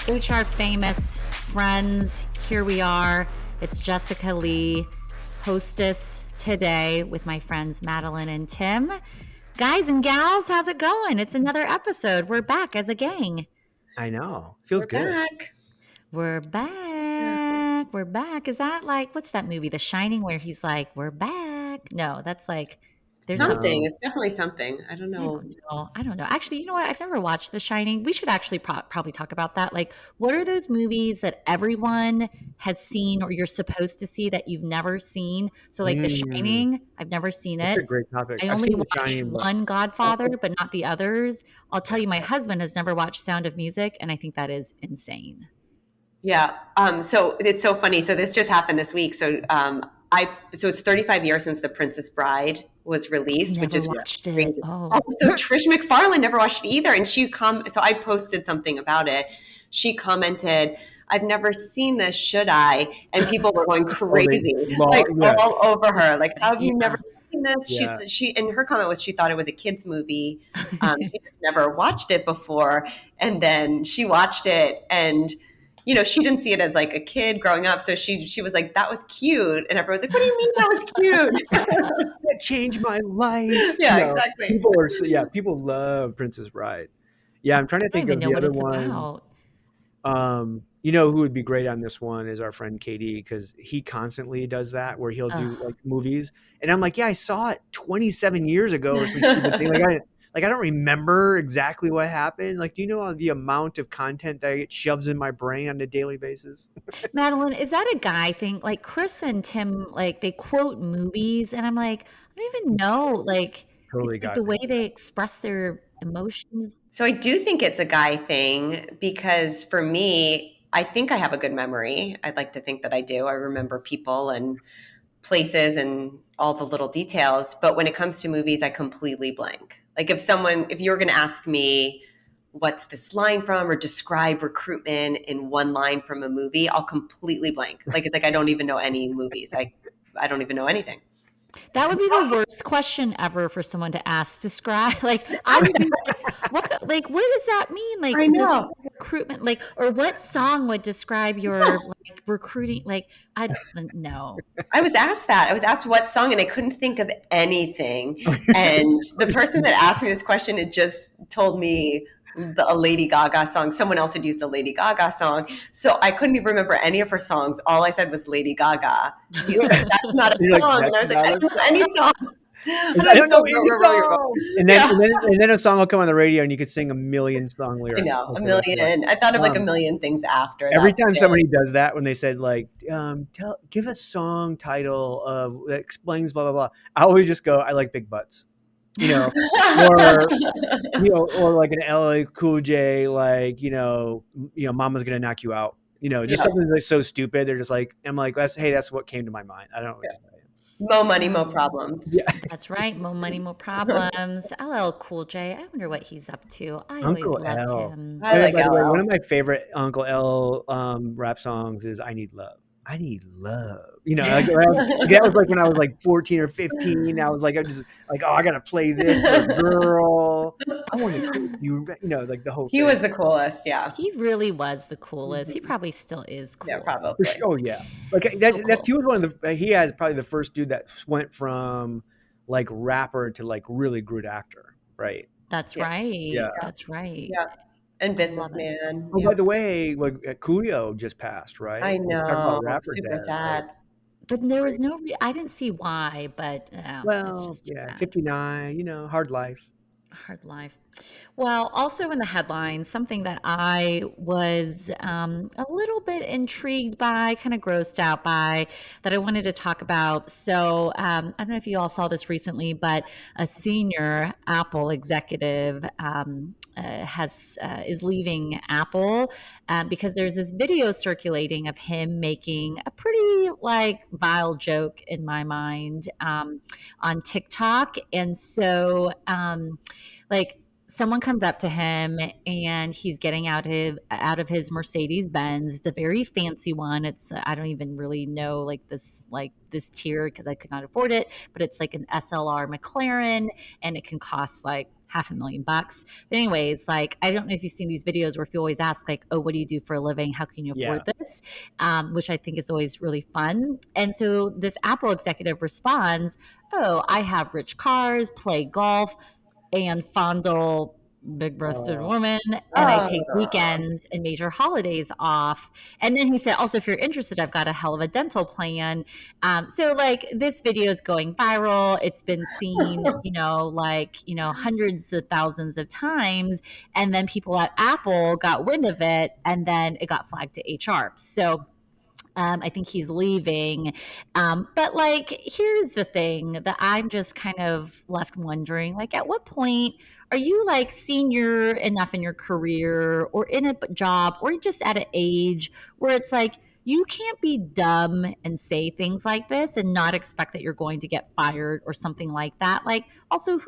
HR famous friends, here we are. It's Jessica Lee, hostess today with my friends Madeline and Tim. Guys and gals, how's it going? It's another episode. We're back as a gang. I know. Feels We're good. back. We're back. We're back. Is that like, what's that movie, The Shining, where he's like, we're back? No, that's like, there's Something. It's definitely something. I don't I know. don't know. Actually, you know what? I've never watched The Shining. We should actually probably talk about that. Like, what are those movies that everyone has seen or you're supposed to see that you've never seen? So, like The Shining, I've never seen That's a it. great topic. I I've only seen The watched Shining, but one Godfather, but not the others. I'll tell you, my husband has never watched Sound of Music, and I think that is insane. Yeah. So it's so funny. So this just happened this week. So so it's 35 years since The Princess Bride was released, which is watched it. crazy. Oh, So Trish McFarlane never watched it either, and so I posted something about it. She commented, "I've never seen this. Should I?" And people were going crazy, all over her. Like, "Have you never seen this?" Yeah. And her comment was she thought it was a kids movie. She just never watched it before, and then she watched it and. You know, she didn't see it as like a kid growing up. So she was like, that was cute. And everyone's like, what do you mean that was cute? That changed my life. Yeah, exactly. People love Princess Bride. Yeah, I'm trying to think of the other one. You know who would be great on this one is our friend Katie, because he constantly does that where he'll do like movies. And I'm like, yeah, I saw it 27 years ago or something. Like, I don't remember exactly what happened. Like, do you know the amount of content that it shoves in my brain on a daily basis? Madeline, is that a guy thing? Like Chris and Tim, like they quote movies, and I'm like, I don't even know. Like, Totally it's like the way they express their emotions. So I do think it's a guy thing because for me, I think I have a good memory. I'd like to think that I do. I remember people and places and all the little details. But when it comes to movies, I completely blank. Like if you're going to ask me, what's this line from or describe recruitment in one line from a movie, I'll completely blank. Like, it's like, I don't even know any movies. I don't even know anything. That would be the worst question ever for someone to ask. Describe, like, I would be what does that mean? Like, I know. Recruitment, like, or what song would describe your like, recruiting? Like, I don't know. I was asked that. I was asked what song, and I couldn't think of anything. And the person that asked me this question had just told me a Lady Gaga song. Someone else had used a Lady Gaga song. So I couldn't even remember any of her songs. All I said was Lady Gaga. He's like, that's not a song. And I was like, I don't know any songs. I don't know any songs. And then a song will come on the radio and you could sing a million song lyrics. I know, a million. I thought of like a million things after. Every time somebody does that, when they said like, give a song title that explains blah, blah, blah. I always just go, I like big butts. You know, or like an LA Cool J, like, Mama's Gonna Knock You Out. Just something that's so stupid. They're just like, I'm like, that's what came to my mind. I don't know what to tell you. Mo money, mo problems. Yeah. That's right. Mo money, mo problems. LL Cool J. I wonder what he's up to. I Uncle always loved L. him. I like By the way, LL. one of my favorite Uncle L rap songs is I Need Love. I need love. That was like when I was like 14 or 15. I was like, I'm just like, oh, I gotta play this for a girl. I want to you, like the whole thing. He was the coolest, yeah. He really was the coolest. He probably still is cool. Yeah, probably. Oh yeah. Like he was one of the. He has probably the first dude that went from like rapper to like really good actor, right? That's right. Yeah. That's right. Yeah. And businessman. Oh, by the way, like Coolio just passed, right? I know. Talk about rapper super death, sad. right? But there was no. I didn't see why, but Well, yeah, 59. Hard life. Hard life. Well, also in the headlines, something that I was a little bit intrigued by, kind of grossed out by, that I wanted to talk about. So I don't know if you all saw this recently, but a senior Apple executive is leaving Apple because there's this video circulating of him making a pretty like vile joke in my mind on TikTok, and so like. Someone comes up to him and he's getting out of his Mercedes Benz. It's a very fancy one. It's I don't even really know like this tier because I could not afford it, but it's like an SLR McLaren and it can cost like $500,000. But anyways, like, I don't know if you've seen these videos where people always ask, like, oh, what do you do for a living? How can you afford this? Which I think is always really fun. And so this Apple executive responds, oh, I have rich cars, play golf, and fondle big-breasted women, and I take weekends and major holidays off. And then he said, also, if you're interested, I've got a hell of a dental plan. So like this video is going viral. It's been seen, hundreds of thousands of times. And then people at Apple got wind of it, and then it got flagged to HR. So I think he's leaving. But like, here's the thing that I'm just kind of left wondering, like, at what point are you like senior enough in your career or in a job or just at an age where it's like, you can't be dumb and say things like this and not expect that you're going to get fired or something like that. Like, also,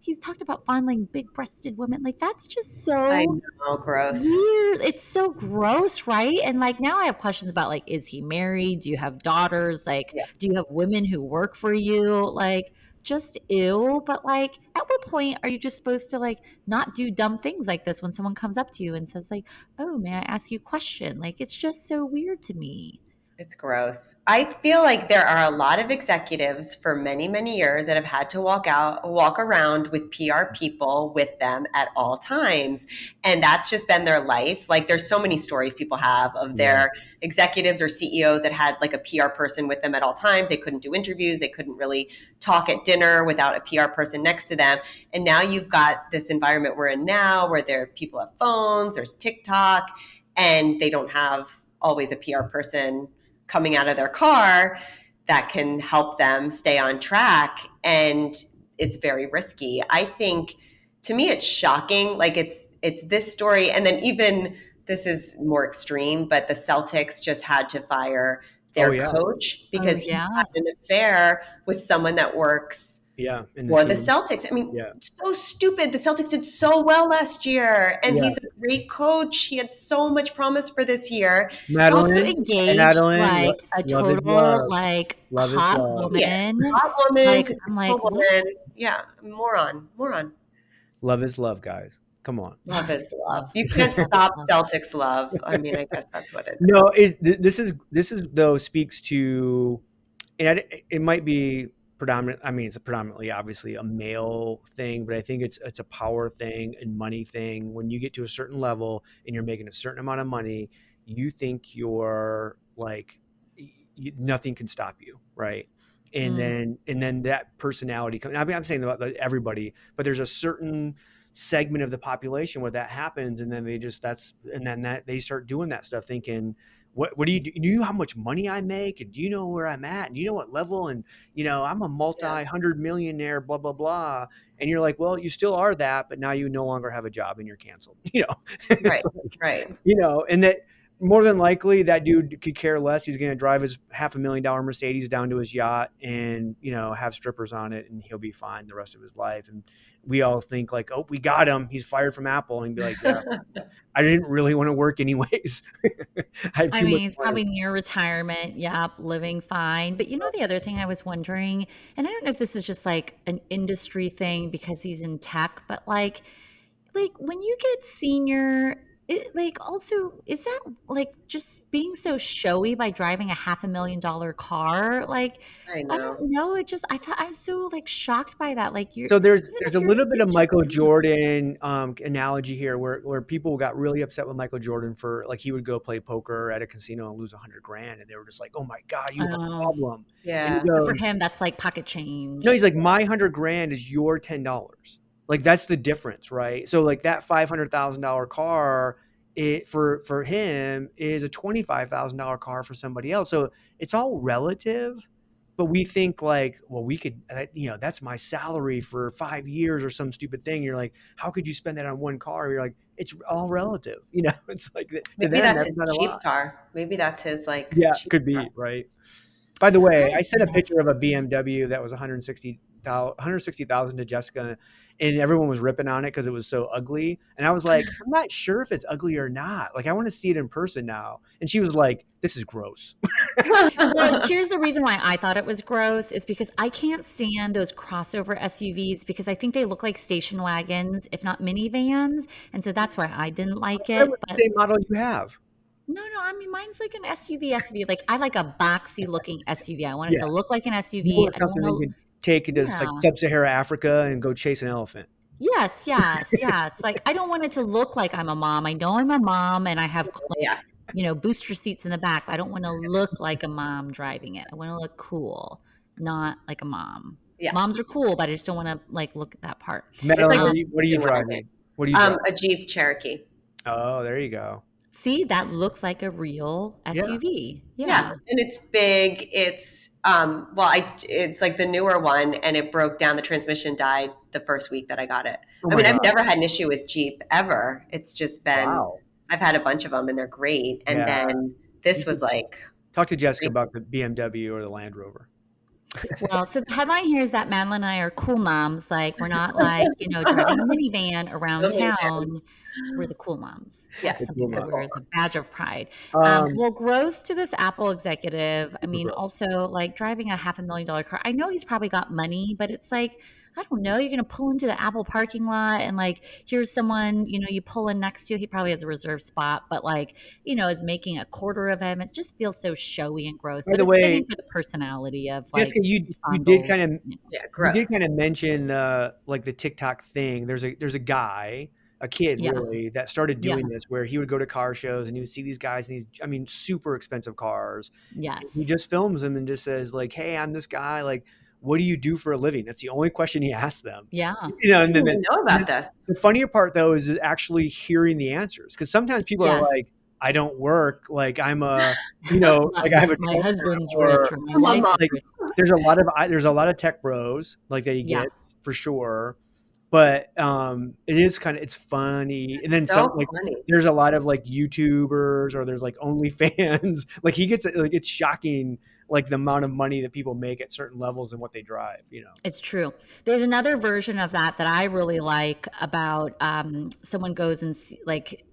he's talked about fondling big-breasted women. Like, that's just so I know, gross. weird. It's so gross, right? And like, now I have questions about, like, is he married? Do you have daughters? Like, do you have women who work for you? Like, just ew. But like, at what point are you just supposed to like not do dumb things like this when someone comes up to you and says like, oh, may I ask you a question? Like, it's just so weird to me. It's gross. I feel like there are a lot of executives for many, many years that have had to walk around with PR people with them at all times. And that's just been their life. Like, there's so many stories people have of their executives or CEOs that had like a PR person with them at all times. They couldn't do interviews. They couldn't really talk at dinner without a PR person next to them. And now you've got this environment we're in now where people have phones, there's TikTok, and they don't have always a PR person coming out of their car that can help them stay on track. And it's very risky. I think, to me, it's shocking. Like, it's this story. And then even, this is more extreme, but the Celtics just had to fire their coach because he had an affair with someone that works for the Celtics. I mean, so stupid. The Celtics did so well last year, and he's a great coach. He had so much promise for this year. Also engaged, like a total, like, hot woman. Hot woman, like, I'm like, woman. Yeah, moron. Love is love, guys. Come on. Love is love. You can't stop Celtics love. I mean, I guess that's what it is. No, this is though speaks to, and it might be predominant. I mean, it's predominantly obviously a male thing, but I think it's a power thing and money thing. When you get to a certain level and you're making a certain amount of money, you think you're like, nothing can stop you, right? And then that personality comes. I mean, I'm saying about everybody, but there's a certain segment of the population where that happens, and then they start doing that stuff, thinking, what do you do? Do you know how much money I make? And do you know where I'm at? And do you know what level? And, I'm a multi-hundred millionaire, blah, blah, blah. And you're like, well, you still are that, but now you no longer have a job and you're canceled, Right. Right. And that more than likely that dude could care less. He's going to drive his $500,000 Mercedes down to his yacht and, have strippers on it, and he'll be fine the rest of his life. And we all think like, oh, we got him. He's fired from Apple. And be like, yeah, I didn't really want to work anyways. I mean, he's probably near retirement. Yep. Living fine. But the other thing I was wondering, and I don't know if this is just like an industry thing because he's in tech, but like when you get senior, also, is that like just being so showy by driving a $500,000 car? Like, I don't know. I was so like shocked by that. Like, so there's a little bit of Michael Jordan analogy here where people got really upset with Michael Jordan for, like, he would go play poker at a casino and lose $100,000, and they were just like, oh my God, you have a problem. Yeah. But for him, that's like pocket change. No, he's like, my $100,000 is your $10. Like, that's the difference, right? So like that $500,000 car, for him is a $25,000 car for somebody else. So it's all relative, but we think like, well, we could, that's my salary for 5 years or some stupid thing. You're like, how could you spend that on one car? You're like, it's all relative. It's like, maybe that's his cheap car. Maybe that's his like. Yeah, could be, right? By the way, I sent a picture of a BMW that was $160 160,000 to Jessica, and everyone was ripping on it because it was so ugly. And I was like, I'm not sure if it's ugly or not. Like, I want to see it in person now. And she was like, this is gross. Well, here's the reason why I thought it was gross is because I can't stand those crossover SUVs because I think they look like station wagons, if not minivans. And so that's why I didn't like it. What the same model you have? No, I mean, mine's like an SUV. Like, I like a boxy looking SUV. I want it to look like an SUV. You want something that you can take into like sub-Sahara Africa and go chase an elephant. Yes. Like, I don't want it to look like I'm a mom. I know I'm a mom and I have booster seats in the back. But I don't want to look like a mom driving it. I want to look cool, not like a mom. Yeah. Moms are cool, but I just don't want to like look at that part. Madeline, what are you driving? What are you driving? A Jeep Cherokee. Oh, there you go. See, that looks like a real SUV. Yeah. And it's big. It's it's like the newer one, and it broke down. The transmission died the first week that I got it. I've never had an issue with Jeep ever. It's just been I've had a bunch of them and they're great. And then this was like, talk to Jessica about the BMW or the Land Rover. Well, so the headline here is that Madeline and I are cool moms. Like, we're not like, driving a minivan around town. We're the cool moms. Yes. Something that wears a badge of pride. Well, gross to this Apple executive. I mean, also like driving a $500,000 car. I know he's probably got money, but it's like, I don't know. You're going to pull into the Apple parking lot and like, here's someone, you pull in next to. He probably has a reserved spot, but like, is making a quarter of him. It just feels so showy and gross. By the way, for the personality of like, Jessica, you did kind of mention like the TikTok thing. There's a guy, a kid really, that started doing this where he would go to car shows and he would see these guys in these, super expensive cars. Yes. He just films them and just says like, hey, I'm this guy. Like, what do you do for a living? That's the only question he asks them. Yeah. And then know about this. The funnier part though is actually hearing the answers. Cause sometimes people are like, I don't work. Like I'm a, like I have my husband's rich or my wife is rich. There's a lot of tech bros like that he gets for sure. But it is it's funny. And then there's a lot of like YouTubers or there's like OnlyFans. Like he gets like, it's shocking. Like the amount of money that people make at certain levels and what they drive, It's true. There's another version of that I really like about someone goes and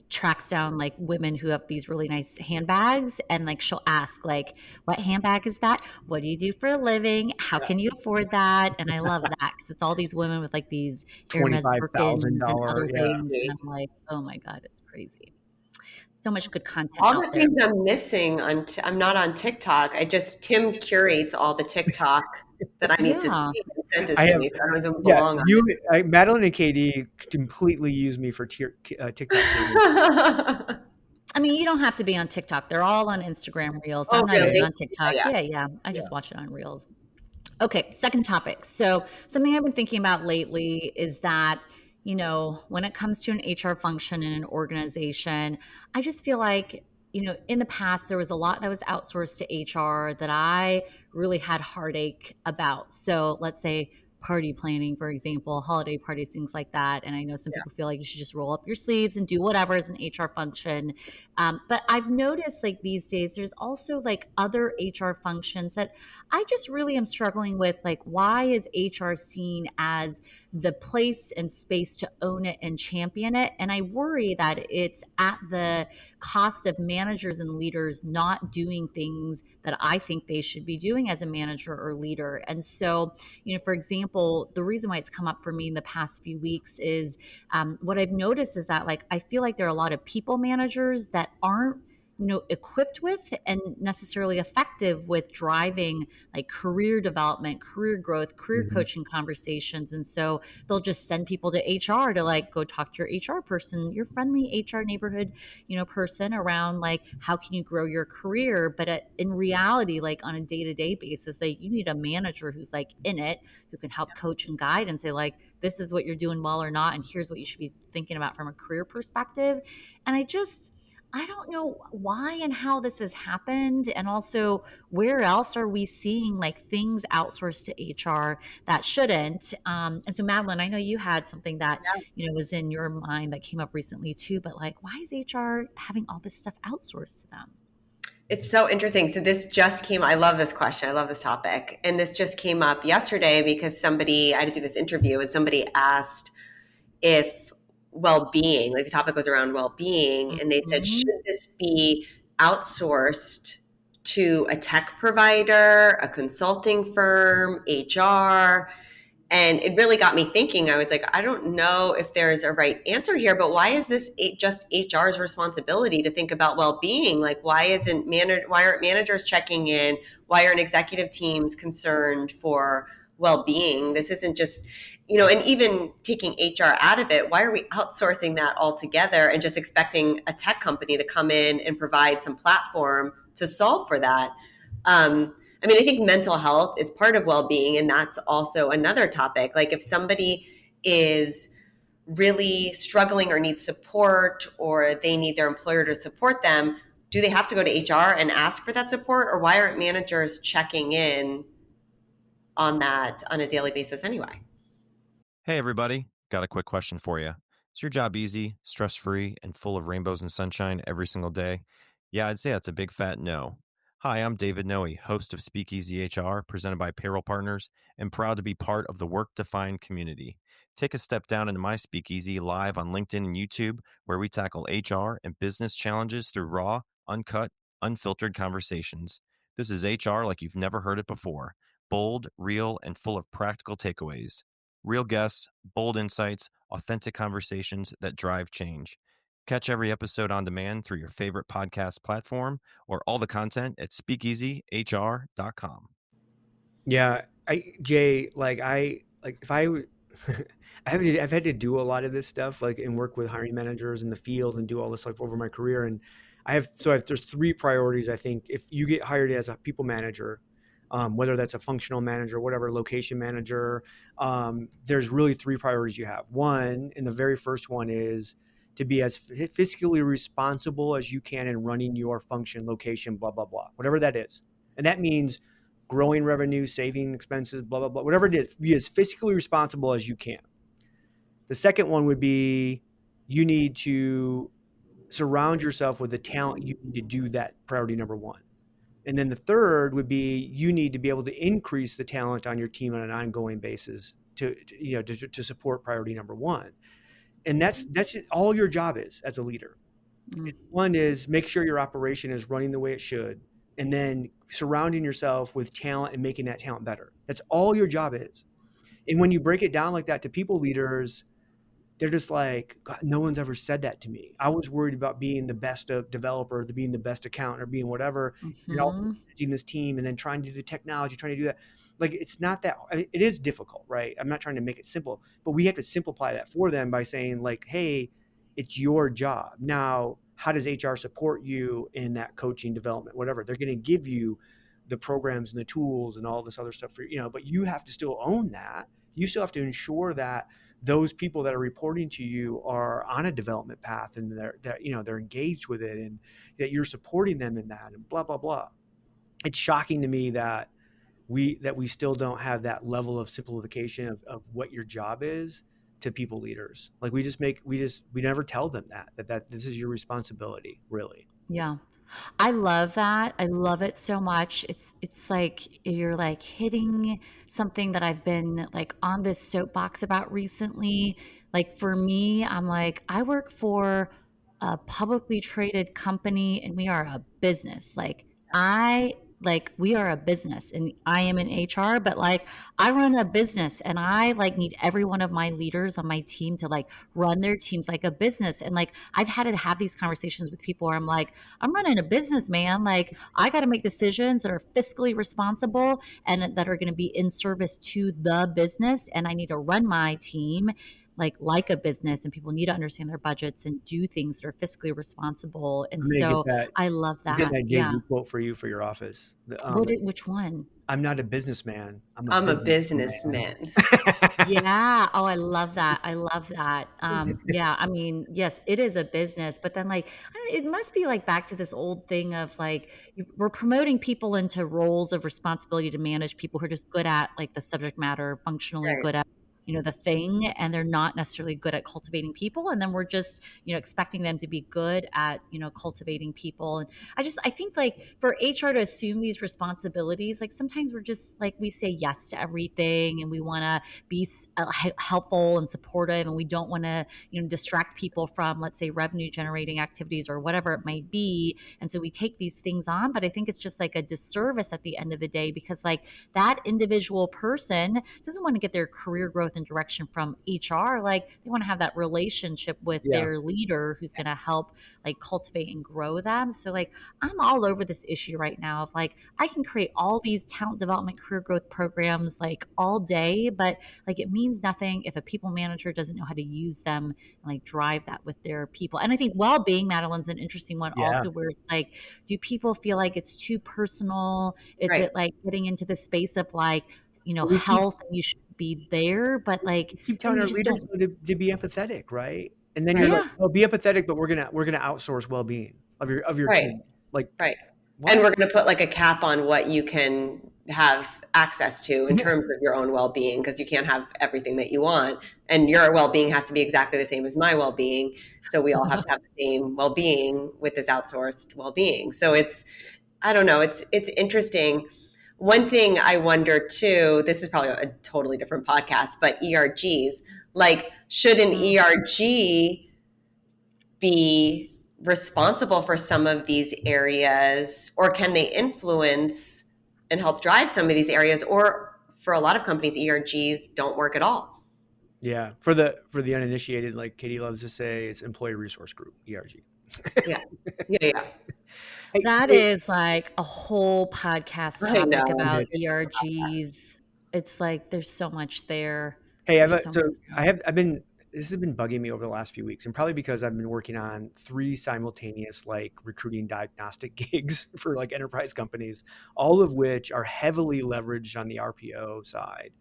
tracks down like women who have these really nice handbags and like she'll ask like, what handbag is that? What do you do for a living? How can you afford that? And I love that because it's all these women with like these Hermes Birkins and other things. And I'm like, oh my God, it's crazy. So much good content. All the things I'm missing I'm not on TikTok. Tim curates all the TikTok that I need to see and send it to me. So I don't even belong. Madeline and Katie completely use me for TikTok. I mean, you don't have to be on TikTok. They're all on Instagram Reels. So I'm not even on TikTok. Yeah. I just watch it on Reels. Okay, second topic. So something I've been thinking about lately is that when it comes to an HR function in an organization, I just feel like, in the past, there was a lot that was outsourced to HR that I really had heartache about. So let's say party planning, for example, holiday parties, things like that. And I know some people feel like you should just roll up your sleeves and do whatever as an HR function. But I've noticed like these days, there's also like other HR functions that I just really am struggling with. Like, why is HR seen as the place and space to own it and champion it? And I worry that it's at the cost of managers and leaders not doing things that I think they should be doing as a manager or leader. And so, for example, the reason why it's come up for me in the past few weeks is what I've noticed is that like I feel like there are a lot of people managers that aren't equipped with and necessarily effective with driving like career development, career growth, career coaching conversations. And so they'll just send people to HR to like go talk to your HR person, your friendly HR neighborhood, person around like, how can you grow your career? But in reality, like on a day-to-day basis, like you need a manager who's like in it, who can help coach and guide and say like, this is what you're doing well or not. And here's what you should be thinking about from a career perspective. And I don't know why and how this has happened. And also, where else are we seeing like things outsourced to HR that shouldn't? And so, Madeline, I know you had something that, was in your mind that came up recently too, but like, why is HR having all this stuff outsourced to them? It's so interesting. So this just came, I love this question. I love this topic. And this just came up yesterday because I had to do this interview and somebody asked if well-being, like the topic was around well-being, and they said, Mm-hmm. should this be outsourced to a tech provider, a consulting firm, HR? And it really got me thinking. I was like, I don't know if there's a right answer here, but why is this just HR's responsibility to think about well-being? Like, why aren't managers checking in? Why aren't executive teams concerned for well-being? This isn't just, and even taking HR out of it, why are we outsourcing that altogether and just expecting a tech company to come in and provide some platform to solve for that? I think mental health is part of well-being, and that's also another topic. Like if somebody is really struggling or needs support, or they need their employer to support them, do they have to go to HR and ask for that support, or why aren't managers checking in on that on a daily basis anyway? Hey, everybody. Got a quick question for you. Is your job easy, stress free, and full of rainbows and sunshine every single day? Yeah, I'd say that's a big fat no. Hi, I'm David Noe, host of Speakeasy HR, presented by Payroll Partners, and proud to be part of the Work Defined community. Take a step down into my Speakeasy live on LinkedIn and YouTube, where we tackle HR and business challenges through raw, uncut, unfiltered conversations. This is HR like you've never heard it before. Bold, real, and full of practical takeaways. Real guests, bold insights, authentic conversations that drive change. Catch every episode on demand through your favorite podcast platform or all the content at speakeasyhr.com. Yeah, Jay, if I I've had to do a lot of this stuff, like, and work with hiring managers in the field and do all this stuff over my career. And there's three priorities. I think if you get hired as a people manager, whether that's a functional manager, whatever, location manager, there's really three priorities you have. One, and the very first one is to be as fiscally responsible as you can in running your function, location, blah, blah, blah, whatever that is. And that means growing revenue, saving expenses, blah, blah, blah, whatever it is, be as fiscally responsible as you can. The second one would be you need to surround yourself with the talent you need to do that, priority number one. And then the third would be you need to be able to increase the talent on your team on an ongoing basis to support priority number one. And that's all your job is as a leader. One is make sure your operation is running the way it should, and then surrounding yourself with talent and making that talent better. That's all your job is. And when you break it down like that to people leaders, they're just like, God, no one's ever said that to me. I was worried about being the best developer, being the best accountant, or being whatever, and also managing this team and then trying to do the technology, trying to do that. Like, it's not that, it is difficult, right? I'm not trying to make it simple, but we have to simplify that for them by saying, like, hey, it's your job. Now, how does HR support you in that coaching, development, whatever? They're going to give you the programs and the tools and all this other stuff but you have to still own that. You still have to ensure that those people that are reporting to you are on a development path and they're engaged with it and that you're supporting them in that and blah, blah, blah. It's shocking to me that we still don't have that level of simplification of what your job is to people leaders. Like we never tell them that this is your responsibility, really. Yeah. I love that. I love it so much. It's like you're like hitting something that I've been like on this soapbox about recently. Like for me, I'm like, I work for a publicly traded company and we are a business. We are a business and I am in HR, but like I run a business and I like need every one of my leaders on my team to like run their teams like a business. And like I've had to have these conversations with people where I'm like, I'm running a business, man. Like I got to make decisions that are fiscally responsible and that are going to be in service to the business. And I need to run my team like a business, and people need to understand their budgets and do things that are fiscally responsible. And so I love that. Get that Jay-Z quote for you for your office. Which one? I'm not a businessman. I'm a businessman. Yeah. Oh, I love that. I love that. Yeah. I mean, yes, it is a business, but then like, it must be like back to this old thing of like, we're promoting people into roles of responsibility to manage people who are just good at like the subject matter, functionally Right. good at the thing, and they're not necessarily good at cultivating people. And then we're just, expecting them to be good at, cultivating people. And I think like for HR to assume these responsibilities, like sometimes we're just like, we say yes to everything and we want to be helpful and supportive, and we don't want to, distract people from, let's say, revenue generating activities or whatever it might be. And so we take these things on, but I think it's just like a disservice at the end of the day, because like that individual person doesn't want to get their career growth and direction from HR. Like they want to have that relationship with their leader who's going to help like cultivate and grow them. So like I'm all over this issue right now of like, I can create all these talent development, career growth programs like all day, but like it means nothing if a people manager doesn't know how to use them and like drive that with their people. And I think well-being, Madeline's an interesting one also, where it's like, do people feel like it's too personal? Is it like getting into the space of like, health, and you should be there, but like we keep telling our leaders to be empathetic, right? And then you're like, oh, be empathetic, but we're gonna outsource well-being of your team. Like, what? And we're gonna put like a cap on what you can have access to in terms of your own well-being, because you can't have everything that you want, and your well-being has to be exactly the same as my well-being. So we all have to have the same well-being with this outsourced well-being. So I don't know, it's interesting. One thing I wonder too, this is probably a totally different podcast, but ERGs, like should an ERG be responsible for some of these areas, or can they influence and help drive some of these areas? Or for a lot of companies, ERGs don't work at all. Yeah. For the uninitiated, like Katie loves to say, it's employee resource group, ERG. Yeah. That is like a whole podcast topic about ERGs. It's like there's so much there. Hey, this has been bugging me over the last few weeks, and probably because I've been working on 3 simultaneous like recruiting diagnostic gigs for like enterprise companies, all of which are heavily leveraged on the RPO side.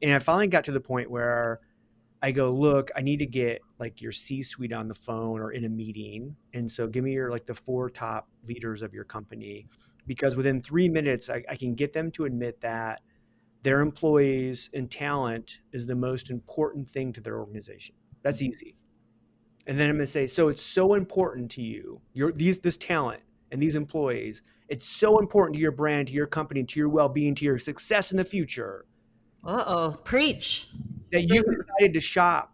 And I finally got to the point where I go, look, I need to get like your C-suite on the phone or in a meeting. And so give me your like the 4 top leaders of your company, because within 3 minutes, I can get them to admit that their employees and talent is the most important thing to their organization. That's easy. And then I'm going to say, so it's so important to you, this talent and these employees, it's so important to your brand, to your company, to your well-being, to your success in the future. Preach. That you decided to shop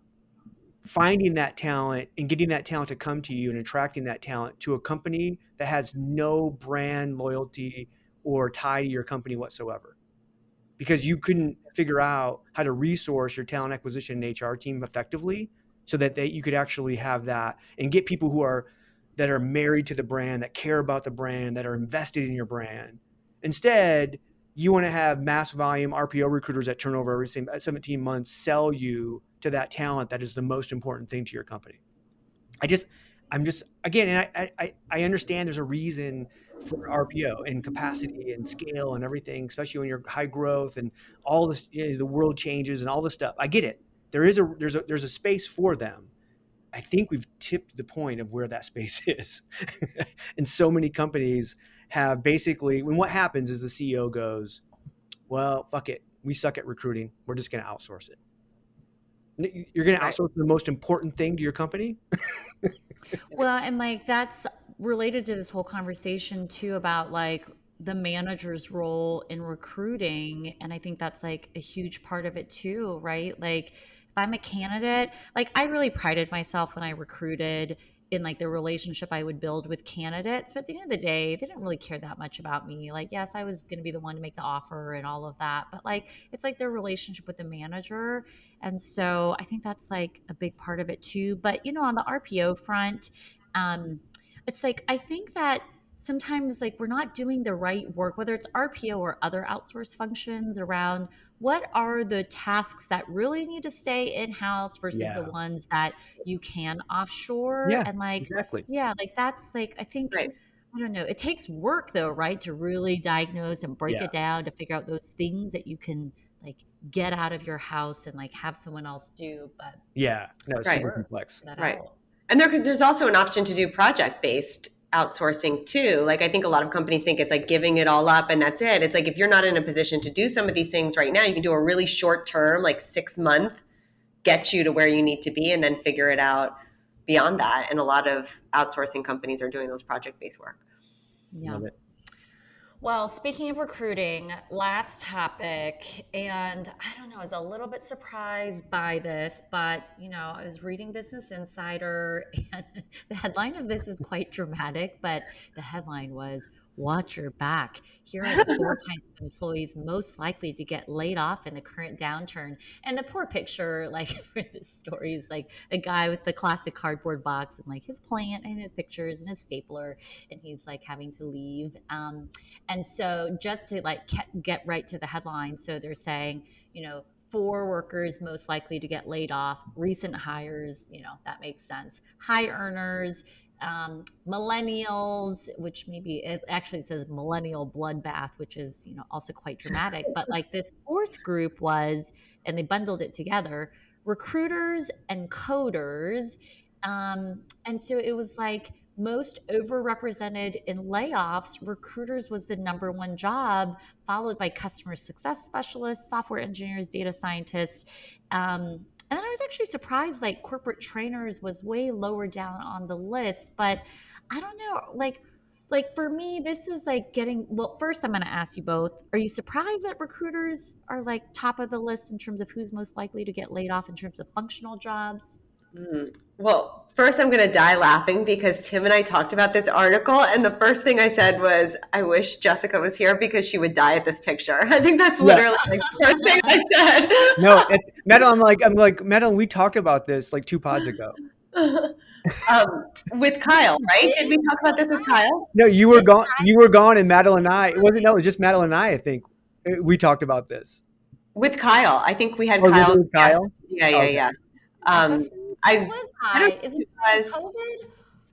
finding that talent and getting that talent to come to you and attracting that talent to a company that has no brand loyalty or tie to your company whatsoever. Because you couldn't figure out how to resource your talent acquisition and HR team effectively so that you could actually have that and get people that are married to the brand, that care about the brand, that are invested in your brand. Instead, you want to have mass volume RPO recruiters that turn over every 17 months, sell you to that talent that is the most important thing to your company. And I understand there's a reason for RPO and capacity and scale and everything, especially when you're high growth and all this, the world changes and all this stuff. I get it. There's a space for them. I think we've tipped the point of where that space is. And so many companies have basically, when what happens is the CEO goes, well, fuck it. We suck at recruiting. We're just going to outsource it. You're going to outsource the most important thing to your company? Well, and like that's related to this whole conversation too about like the manager's role in recruiting. And I think that's like a huge part of it too, right? Like if I'm a candidate, like I really prided myself when I recruited in like the relationship I would build with candidates. But at the end of the day, they didn't really care that much about me. Like, yes, I was going to be the one to make the offer and all of that. But like, it's like their relationship with the manager. And so I think that's like a big part of it too. But, on the RPO front, it's like, I think that sometimes like we're not doing the right work, whether it's RPO or other outsourced functions, around what are the tasks that really need to stay in-house versus the ones that you can offshore. And like, exactly. Like that's like, I think, I don't know, it takes work though, right? To really diagnose and break it down to figure out those things that you can like get out of your house and like have someone else do. But it's super complex. And there's also an option to do project-based outsourcing too. Like I think a lot of companies think it's like giving it all up and that's it. It's like if you're not in a position to do some of these things right now, you can do a really short term, like 6-month get you to where you need to be and then figure it out beyond that. And a lot of outsourcing companies are doing those project-based work. Yeah. Love it. Well, speaking of recruiting, last topic, and I don't know, I was a little bit surprised by this, but I was reading Business Insider, and the headline of this is quite dramatic, but the headline was, "Watch your back. Here are the 4 kinds of employees most likely to get laid off in the current downturn." And the poor picture, like for this story, is like a guy with the classic cardboard box and like his plant and his pictures and his stapler, and he's like having to leave. And so just to like get right to the headline, so they're saying, 4 workers most likely to get laid off, recent hires, that makes sense. High earners, millennials, which maybe it actually says millennial bloodbath, which is, also quite dramatic. But like this 4th group was, and they bundled it together, recruiters and coders. And so it was like, most overrepresented in layoffs, recruiters was the #1 job, followed by customer success specialists, software engineers, data scientists. And then I was actually surprised, like corporate trainers was way lower down on the list. But I don't know, like for me, this is like well, first I'm going to ask you both, are you surprised that recruiters are like top of the list in terms of who's most likely to get laid off in terms of functional jobs? Well, first I'm going to die laughing because Tim and I talked about this article, and the first thing I said was, I wish Jessica was here because she would die at this picture. I think that's literally like the first thing I said. No, it's Madeline. I'm like Madeline. We talked about this like 2 pods ago. With Kyle, right? Did we talk about this with Kyle? No, you were gone. You were gone, and Madeline and I. It wasn't. No, it was just Madeline and I think we talked about this with Kyle. I think we had Kyle. Kyle. With Kyle? Yes. Yeah. Is it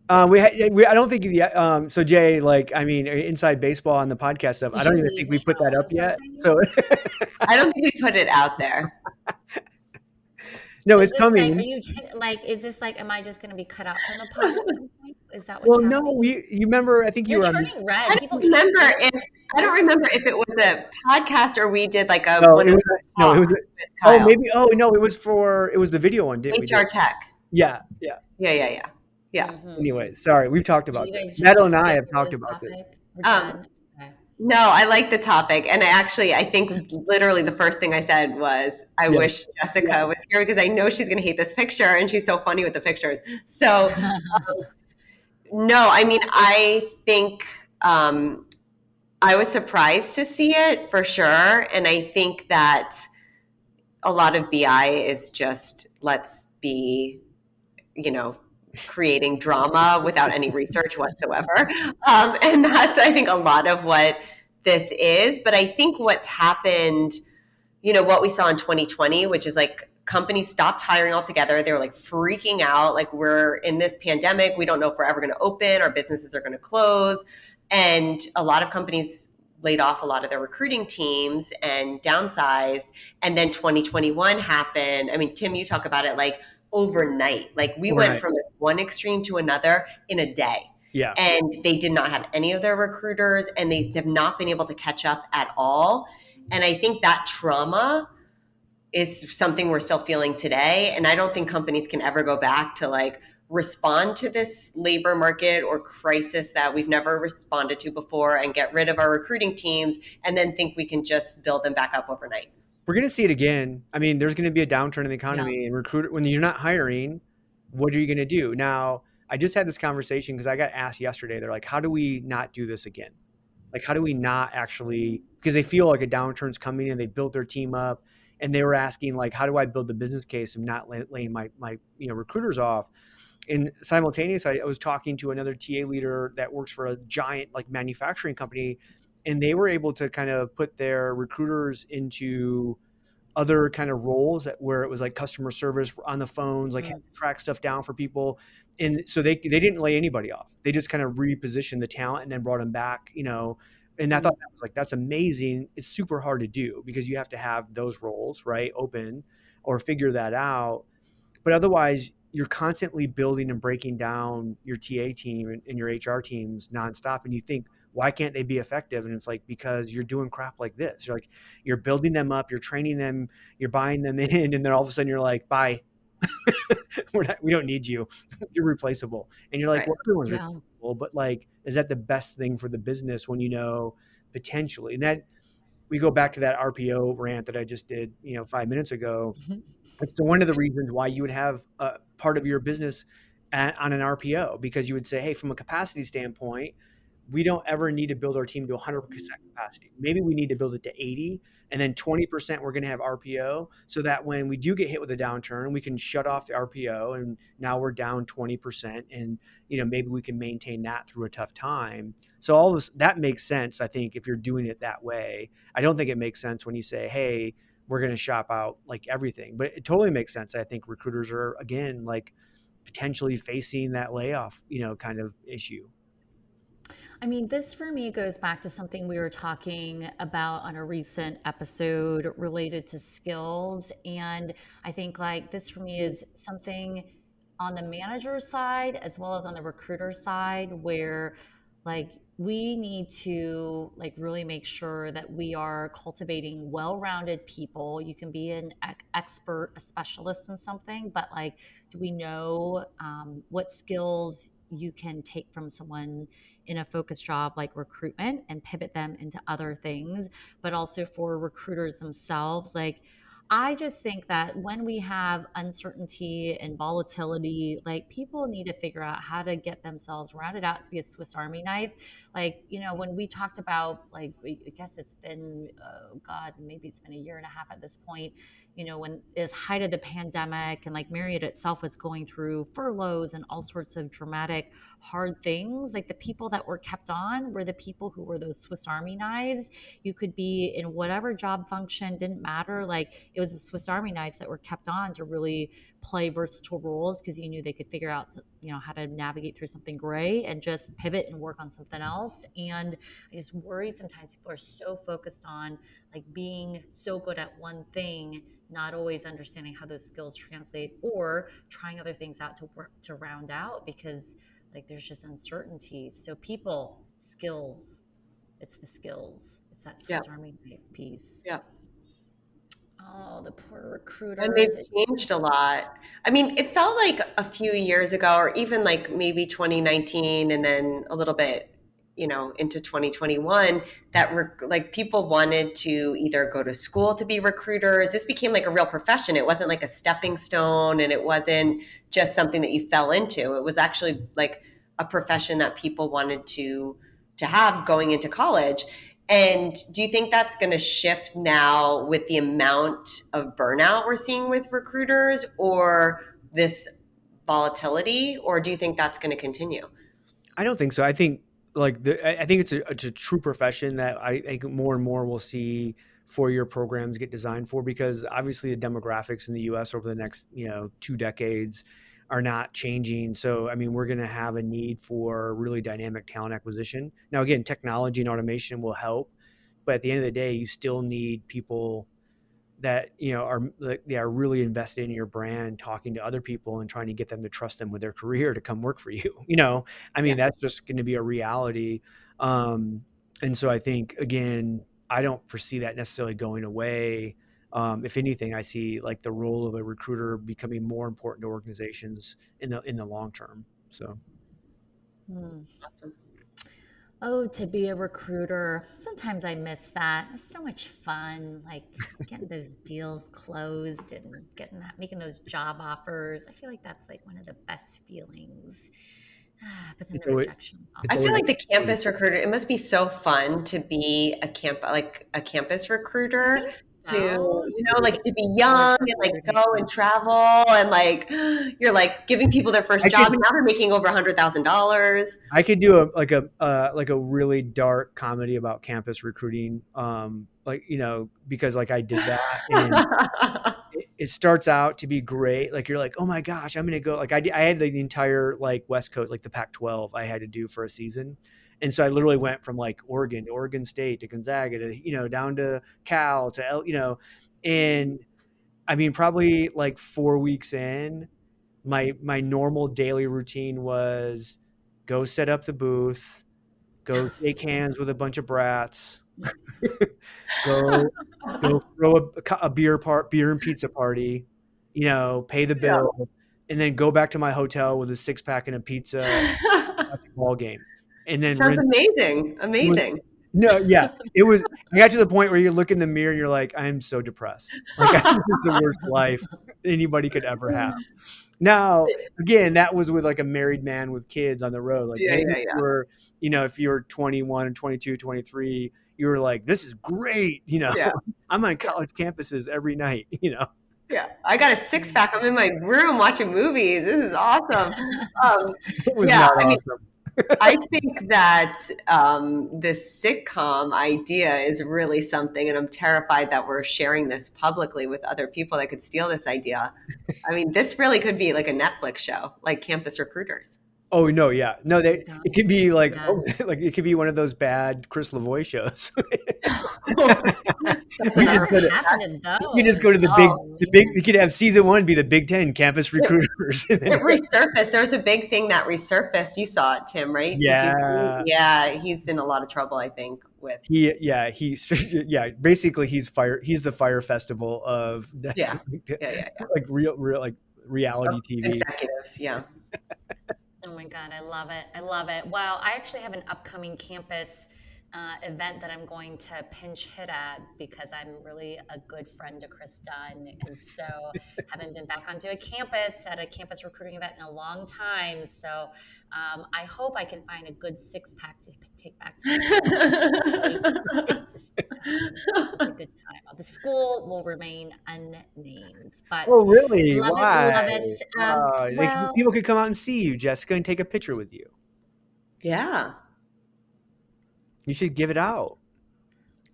COVID? We I don't think so Jay, like, I mean, inside baseball on the podcast stuff, I don't even think we put that up yet. So I don't think we put it out there. No, it's coming. Like, is this like, am I just going to be cut out from the pod at some point? Is that what's well, happening? No, you remember, I think You're were turning red. I don't remember if it was a podcast or we did like a one. It was it was the video one, didn't we? HR Tech. Yeah. Mm-hmm. Anyway, sorry, we've talked about this. Madeline and I have talked about this. No, I like the topic. And I think literally the first thing I said was, I wish Jessica was here because I know she's going to hate this picture and she's so funny with the pictures. So, no, I mean, I think I was surprised to see it for sure. And I think that a lot of BI is just, let's be, creating drama without any research whatsoever. And that's, I think, a lot of what this is. But I think what's happened, what we saw in 2020, which is like companies stopped hiring altogether. They were like freaking out. Like, we're in this pandemic. We don't know if we're ever going to open. Our businesses are going to close. And a lot of companies laid off a lot of their recruiting teams and downsized. And then 2021 happened. I mean, Tim, you talk about it like overnight. Like, we went from one extreme to another in a day. Yeah. And they did not have any of their recruiters, and they have not been able to catch up at all. And I think that trauma is something we're still feeling today. And I don't think companies can ever go back to like respond to this labor market or crisis that we've never responded to before and get rid of our recruiting teams and then think we can just build them back up overnight. We're going to see it again. I mean, there's going to be a downturn in the economy and when you're not hiring, what are you going to do? Now, I just had this conversation because I got asked yesterday. They're like, how do we not do this again? Like, how do we not actually, because they feel like a downturn's coming and they built their team up and they were asking like, how do I build the business case of not laying my recruiters off? And simultaneously, I was talking to another TA leader that works for a giant like manufacturing company, and they were able to kind of put their recruiters into other kind of roles where it was like customer service on the phones, like had to track stuff down for people. And so they didn't lay anybody off. They just kind of repositioned the talent and then brought them back, and I thought that was like, that's amazing. It's super hard to do because you have to have those roles, right, open or figure that out. But otherwise, you're constantly building and breaking down your TA team and your HR teams nonstop. And you think, why can't they be effective? And it's like, because you're doing crap like this. You're like, you're building them up, you're training them, you're buying them in, and then all of a sudden you're like, bye. We don't need you. You're replaceable. And you're like, Right. well, everyone's Yeah. replaceable, but like, is that the best thing for the business when you know potentially? And that we go back to that RPO rant that I just did, 5 minutes ago. It's one of the reasons why you would have a part of your business on an RPO, because you would say, hey, from a capacity standpoint, we don't ever need to build our team to 100% capacity. Maybe we need to build it to 80, and then 20% we're going to have RPO, so that when we do get hit with a downturn, we can shut off the RPO, and now we're down 20%, and maybe we can maintain that through a tough time. So all this, that makes sense, I think, if you're doing it that way. I don't think it makes sense when you say, hey, we're going to shop out like everything, but it totally makes sense. I think recruiters are, again, like potentially facing that layoff, kind of issue. I mean, this for me goes back to something we were talking about on a recent episode related to skills. And I think like this for me is something on the manager side as well as on the recruiter side, where like we need to like really make sure that we are cultivating well-rounded people. You can be an expert, a specialist in something, but like, do we know what skills you can take from someone in a focused job like recruitment and pivot them into other things? But also for recruiters themselves, like I just think that when we have uncertainty and volatility, like people need to figure out how to get themselves rounded out to be a Swiss Army knife. Like, when we talked about, like, I guess it's been, God, maybe it's been a year and a half at this point, when it's height of the pandemic and like Marriott itself was going through furloughs and all sorts of dramatic, hard things, like the people that were kept on were the people who were those Swiss Army knives. You could be in whatever job function, didn't matter. Like it was the Swiss Army knives that were kept on to really play versatile roles because you knew they could figure out, how to navigate through something gray and just pivot and work on something else. And I just worry sometimes people are so focused on like being so good at one thing, not always understanding how those skills translate or trying other things out to work to round out, because like there's just uncertainty. So people, skills, it's the skills. It's that Swiss Army knife piece. Yeah. Oh, the poor recruiters. And they've changed a lot. I mean, it felt like a few years ago, or even like maybe 2019 and then a little bit, into 2021, that like people wanted to either go to school to be recruiters. This became like a real profession. It wasn't like a stepping stone, and it wasn't just something that you fell into. It was actually like a profession that people wanted to have going into college. And do you think that's going to shift now with the amount of burnout we're seeing with recruiters, or this volatility, or do you think that's going to continue? I don't think so. I think I think it's a true profession that I think more and more we'll see 4-year programs get designed for, because obviously the demographics in the U.S. over the next 2 decades are not changing. So I mean, we're going to have a need for really dynamic talent acquisition. Now, again, technology and automation will help, but at the end of the day, you still need people that are really invested in your brand, talking to other people and trying to get them to trust them with their career to come work for you. I mean, that's just going to be a reality. And so I think, again, I don't foresee that necessarily going away. If anything, I see like the role of a recruiter becoming more important to organizations in the long term. So. Awesome. Oh, to be a recruiter. Sometimes I miss that. It's so much fun, like getting those deals closed and making those job offers. I feel like that's like one of the best feelings. But then the rejection. I feel like the campus recruiter, it must be so fun to be a campus recruiter, So. like to be young and like go and travel, and like you're like giving people their first job, and now they're making over $100,000. I could do a really dark comedy about campus recruiting, because like I did that, and it starts out to be great. Like you're like, oh my gosh, I'm gonna go. Like I had the entire like West Coast, like the Pac-12, I had to do for a season, and so I literally went from like Oregon to Oregon State to Gonzaga to down to Cal to and I mean probably like 4 weeks in, my normal daily routine was go set up the booth, go shake hands with a bunch of brats, go throw a beer and pizza party, pay the bill, and then go back to my hotel with a 6-pack and a pizza, watch a ball game, and then sounds amazing. No, yeah, it was. I got to the point where you look in the mirror and you're like, I'm so depressed. Like, this is the worst life anybody could ever have. Now, again, that was with like a married man with kids on the road. Like, if you were 21 and 22, 23, you were like, this is great. I'm on college campuses every night, Yeah, I got a 6-pack. I'm in my room watching movies. This is awesome. It was not awesome. I think that this sitcom idea is really something, and I'm terrified that we're sharing this publicly with other people that could steal this idea. I mean, this really could be like a Netflix show, like Campus Recruiters. Oh no, yeah, no. It could be like, like it could be one of those bad Chris Lavoie shows. You just go to the big. You could have season 1 be the Big Ten Campus Recruiters. It resurfaced. There was a big thing that resurfaced. You saw it, Tim, right? Yeah. He's in a lot of trouble, I think. With basically he's the Fire Festival of like real like reality TV executives. Yeah. Oh my God, I love it. Well, I actually have an upcoming campus event that I'm going to pinch hit at because I'm really a good friend to Chris Dunn. And so haven't been back onto a campus at a campus recruiting event in a long time. So I hope I can find a good 6-pack to take back to just a good time. The school will remain unnamed. But really? Love it. People could come out and see you, Jessica, and take a picture with you. Yeah. You should give it out.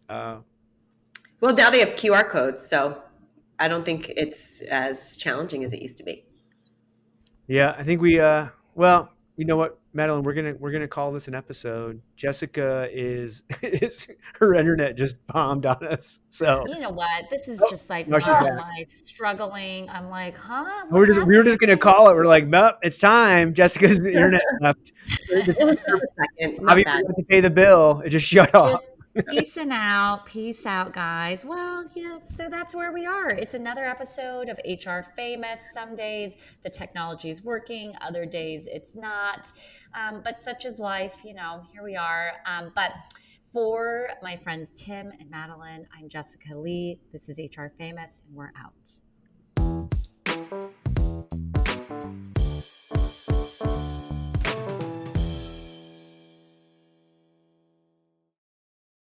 Well, now they have QR codes, so I don't think it's as challenging as it used to be. Yeah, I think we. Well, you know what, Madeline, we're gonna call this an episode. Jessica is her internet just bombed on us. So you know what? This is just like my life struggling. I'm like, huh? We were just gonna call it. We're like, nope, it's time. Jessica's internet left. Obviously, to pay the bill. It just shut off. Peace out, guys. Well, yeah, so that's where we are. It's another episode of HR Famous. Some days the technology is working, other days it's not. But such is life, here we are. But for my friends Tim and Madeline, I'm Jessica Lee. This is HR Famous, and we're out.